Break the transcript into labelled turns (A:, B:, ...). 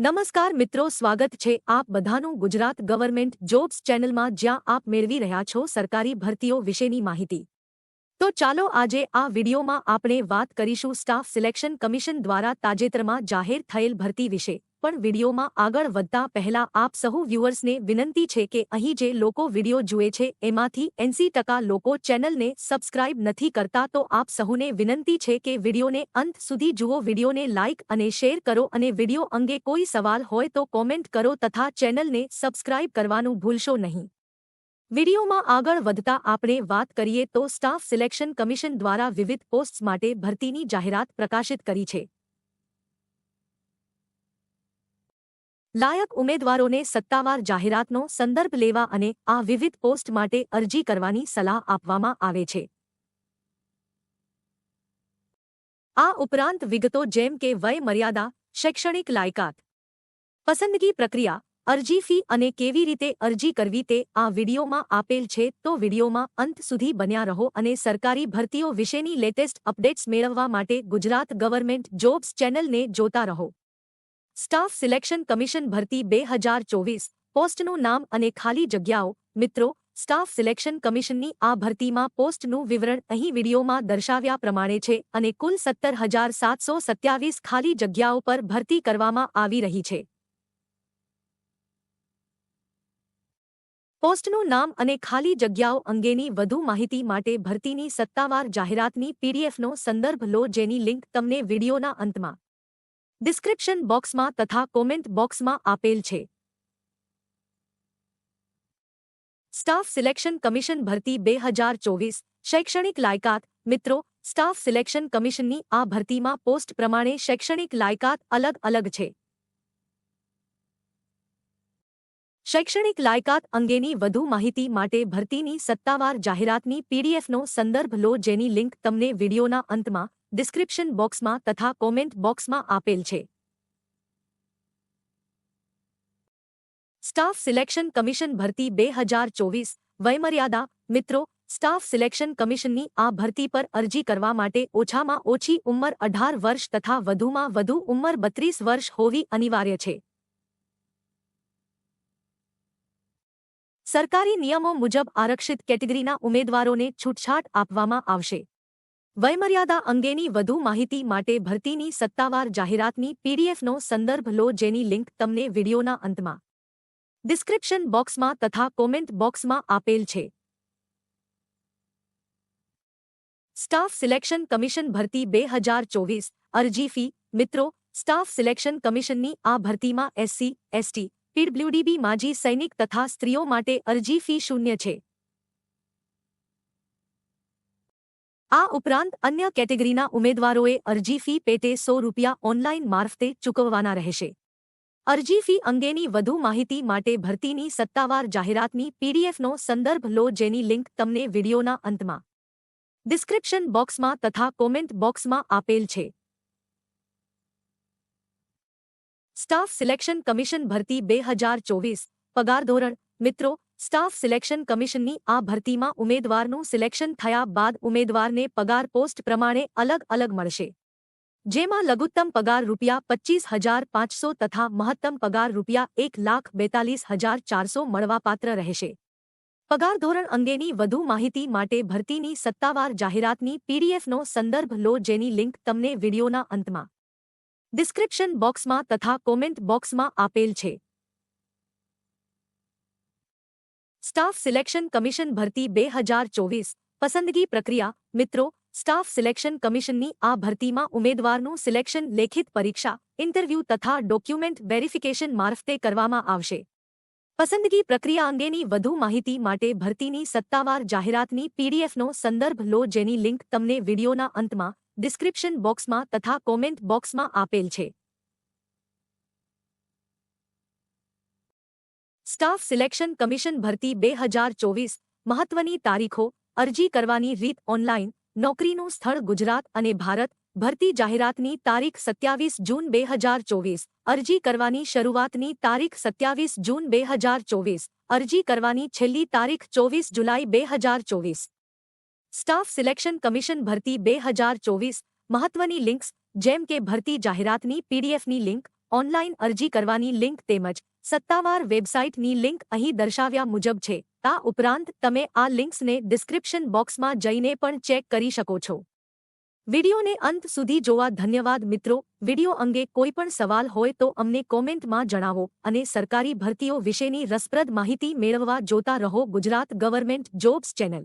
A: નમસ્કાર મિત્રો, સ્વાગત છે આપ બધાનું ગુજરાત ગવર્મેન્ટ જોબ્સ ચેનલમાં, જ્યાં આપ મેળવી રહ્યા છો સરકારી ભરતીઓ વિશેની માહિતી। તો ચાલો આજે આ વિડીયોમાં આપણે વાત કરીશું સ્ટાફ સિલેક્શન કમિશન દ્વારા તાજેતરમાં જાહેર થયેલ ભરતી વિશે। પણ વિડીયોમાં આગળ વધતા પહેલા આપ સહુ વ્યુઅર્સને વિનંતી છે કે અહીં જે લોકો વિડીયો જુએ છે એમાંથી 80% લોકો ચેનલને સબસ્ક્રાઇબ નથી કરતા, તો આપ સહુને વિનંતી છે કે વિડીયોને અંત સુધી જુઓ, વિડીયોને લાઇક અને શેર કરો અને વિડીયો અંગે કોઈ સવાલ હોય તો કોમેન્ટ કરો તથા ચેનલને સબસ્ક્રાઇબ કરવાનું ભૂલશો નહીં। વિડીયોમાં આગળ વધતા આપણે વાત કરીએ તો સ્ટાફ સિલેક્શન કમિશન દ્વારા વિવિધ પોસ્ટ્સ માટે ભરતીની જાહેરાત પ્રકાશિત કરી છે। લાયક ઉમેદવારોને સત્તાવાર જાહેરાતનો સંદર્ભ લેવા અને આ વિવિધ પોસ્ટ માટે અરજી કરવાની સલાહ આપવામાં આવે છે। આ ઉપરાંત વિગતો જેમ કે વય મર્યાદા, શૈક્ષણિક લાયકાત, પસંદગી પ્રક્રિયા, અરજી ફી અને કેવી રીતે અરજી કરવી તે આ વિડીયોમાં આપેલ છે, તો વિડીયોમાં અંત સુધી બન્યા રહો અને સરકારી ભરતીઓ વિશેની લેટેસ્ટ અપડેટ્સ મેળવવા માટે ગુજરાત ગવર્મેન્ટ જોબ્સ ચેનલને જોતા રહો। સ્ટાફ સિલેક્શન કમિશન ભરતી 2024 પોસ્ટનું નામ અને ખાલી જગ્યાઓ। મિત્રો, સ્ટાફ સિલેક્શન કમિશનની આ ભરતીમાં પોસ્ટનું વિવરણ અહીં વિડીયોમાં દર્શાવ્યા પ્રમાણે છે અને કુલ 17,727 ખાલી જગ્યાઓ પર ભરતી કરવામાં આવી રહી છે। પોસ્ટનું નામ અને ખાલી જગ્યાઓ અંગેની વધુ માહિતી માટે ભરતીની સત્તાવાર જાહેરાતની પીડીએફનો સંદર્ભ લો, જેની લિંક તમને વિડીયોના અંતમાં ડિસ્ક્રિપ્શન બોક્સમાં તથા કોમેન્ટ બોક્સમાં આપેલ છે। સ્ટાફ સિલેક્શન કમિશન ભરતી 2024 શૈક્ષણિક લાયકાત। મિત્રો, સ્ટાફ સિલેક્શન કમિશનની આ ભરતીમાં પોસ્ટ પ્રમાણે શૈક્ષણિક લાયકાત અલગ અલગ છે। શૈક્ષણિક લાયકાત અંગેની વધુ માહિતી માટે ભરતીની સત્તાવાર જાહેરાતની પીડીએફનો સંદર્ભ લો, જેની લિંક તમને વિડીયોના અંતમાં ડિસ્ક્રિપ્શન બોક્સમાં તથા કોમેન્ટ બોક્સમાં આપેલ છે। સ્ટાફ સિલેક્શન કમિશન ભરતી 2024 વયમર્યાદા। મિત્રો, સ્ટાફ સિલેક્શન કમિશનની આ ભરતી પર અરજી કરવા માટે ઓછામાં ઓછી ઉંમર 18 વર્ષ તથા વધુમાં વધુ ઉંમર 32 વર્ષ હોવી અનિવાર્ય છે। સરકારી નિયમો મુજબ આરક્ષિત કેટેગરીના ઉમેદવારોને છૂટછાટ આપવામાં આવશે। વયમર્યાદા અંગેની વધુ માહિતી માટે ભરતીની સત્તાવાર જાહેરાતની પીડીએફનો સંદર્ભ લો, જેની લિંક તમને વિડીયોના અંતમાં ડિસ્ક્રિપ્શન બોક્સમાં તથા કોમેન્ટ બોક્સમાં આપેલ છે। સ્ટાફ સિલેક્શન કમિશન ભરતી 2024 અરજી ફી। મિત્રો, સ્ટાફ સિલેક્શન કમિશનની આ ભરતીમાં SC, ST, PWD માજી સૈનિક તથા સ્ત્રીઓ માટે અરજી ફી શૂન્ય છે। આ ઉપરાંત અન્ય કેટેગરીના ઉમેદવારોએ અરજી ફી પેટે ₹100 ઓનલાઈન મારફતે ચૂકવવાના રહેશે। અરજી ફી અંગેની વધુ માહિતી માટે ભરતીની સત્તાવાર જાહેરાતની પીડીએફનો સંદર્ભ લો, જેની લિંક તમને વિડીયોના અંતમાં ડિસ્ક્રિપ્શન બોક્સમાં તથા કોમેન્ટ બોક્સમાં આપેલ છે। સ્ટાફ સિલેક્શન કમિશન ભરતી 2024 પગાર ધોરણ। મિત્રો, સ્ટાફ સિલેક્શન કમિશનની આ ભરતીમાં ઉમેદવારનું સિલેક્શન થયા બાદ ઉમેદવારને પગાર પોસ્ટ પ્રમાણે અલગ અલગ મળશે, જેમાં લઘુત્તમ પગાર ₹25,500 તથા મહત્તમ પગાર ₹1,42,400 મળવાપાત્ર રહેશે। પગાર ધોરણ અંગેની વધુ માહિતી માટે ભરતીની સત્તાવાર જાહેરાતની પીડીએફનો સંદર્ભ લો, જેની લિંક તમને વિડીયોના અંતમાં ડિસ્ક્રિપ્શન બોક્સમાં તથા કોમેન્ટ બોક્સમાં આપેલ છે। સ્ટાફ સિલેક્શન કમિશન ભરતી 2024 પસંદગી પ્રક્રિયા। મિત્રો, સ્ટાફ સિલેક્શન કમિશનની આ ભરતીમાં ઉમેદવારનું સિલેક્શન લેખિત પરીક્ષા, ઇન્ટરવ્યૂ તથા ડોક્યુમેન્ટ વેરિફિકેશન મારફતે કરવામાં આવશે। પસંદગી પ્રક્રિયા અંગેની વધુ માહિતી માટે ભરતીની સત્તાવાર જાહેરાતની પીડીએફનો સંદર્ભ લો, જેની લિંક તમને વિડીયોના અંતમાં ડિસ્ક્રિપ્શન બોક્સમાં તથા કોમેન્ટ બોક્સમાં આપેલ છે। સ્ટાફ સિલેક્શન કમિશન ભરતી 2024 મહત્વની તારીખો। અરજી કરવાની રીત ઓનલાઈન। નોકરીનું સ્થળ ગુજરાત અને ભારત। ભરતી જાહેરાતની તારીખ 27 જૂન 2024। અરજી કરવાની શરૂઆતની તારીખ 27 જૂન 2024। અરજી કરવાની છેલ્લી તારીખ 24 જુલાઈ 2024। સ્ટાફ સિલેક્શન કમિશન ભરતી 2024 મહત્વની લિંક્સ, જેમ કે ભરતી જાહેરાતની પીડીએફની લિંક, ઓનલાઈન અરજી કરવાની લિંક તેમજ સત્તાવાર વેબસાઇટની લિંક અહીં દર્શાવ્યા મુજબ છે. આ ઉપરાંત તમે આ લિંક્સને ડિસ્ક્રિપ્શન બોક્સમાં જઈને પણ ચેક કરી શકો છો. વિડિયોને અંત સુધી જોવા ધન્યવાદ મિત્રો. વિડિયો અંગે કોઈ પણ સવાલ હોય તો અમને કોમેન્ટમાં જણાવો અને સરકારી ભરતીઓ વિશેની રસપ્રદ માહિતી મેળવવા જોતા રહો ગુજરાત ગવર્મેન્ટ જોબ્સ ચેનલ.